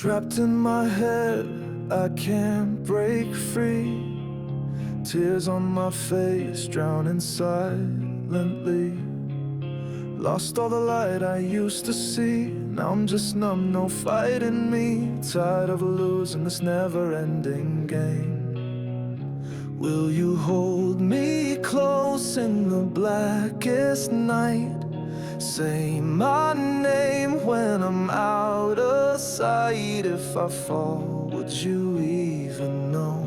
Trapped in my head, I can't break free. Tears on my face, drowning silently. Lost all the light I used to see. Now I'm just numb, no fight in me. Tired of losing this never-ending game. Will you hold me close in the blackest night? Say my name when I'm out of sight. If I fall, would you even know?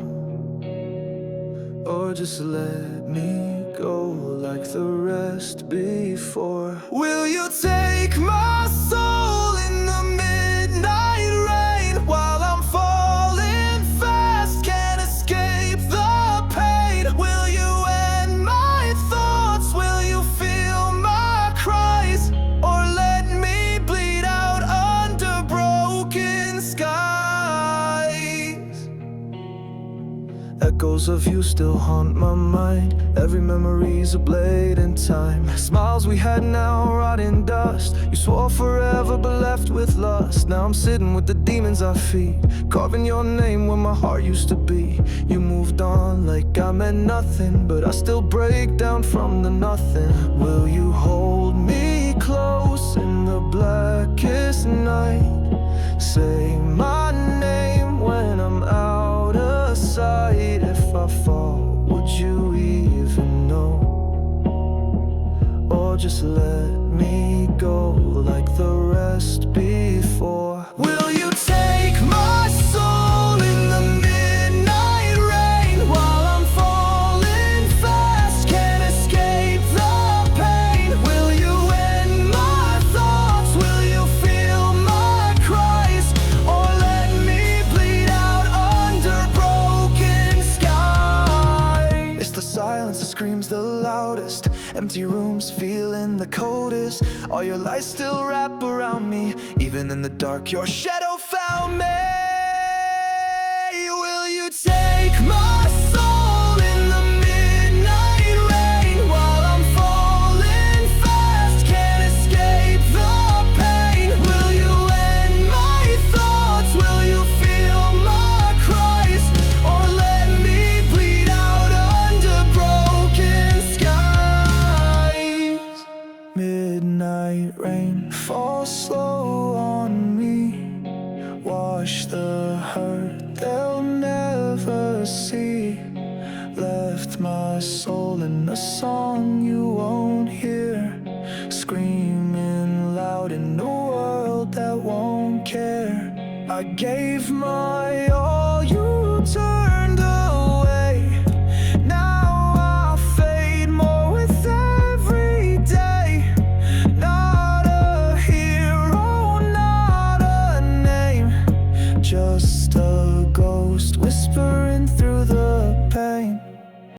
Or just let me go like the rest before? Will you take my soul in the midnight rain while I'm falling fast, can't escape the pain? Will you end my thoughts? Will you feel my cries? Or let me bleed out under broken skies? Echoes of you still haunt my mind. Every memory's a blade in time. Smiles we had now rot in dust. You swore forever but left with lust. Now I'm sitting with the demons I feed, carving your name where my heart used to be. You moved on like I meant nothing, but I still break down from the nothing. Will you hold me close in the blackest night? Say my name when I'm out of sight. If I fall, would you even know? Or just let me go like the rest before? Will you take my soul in the midnight rain while I'm falling fast, can't escape the pain? Will you end my thoughts? Will you feel my cries? Or let me bleed out under broken skies? It's the silence that screams the loudest. Empty rooms feeling the coldest. All your lies still wrap around me. Even in the dark, your shadow found me. Will you take my soul in the midnight rain while I'm falling fast, can't escape the pain? Will you end my thoughts? Will you feel my cries? Or let me bleed out under broken skies? Midnight rain falls slow on me. Wash the hurt they'll never see. Left my soul in a song you won't hear, screaming loud in a world that won't care. I gave my all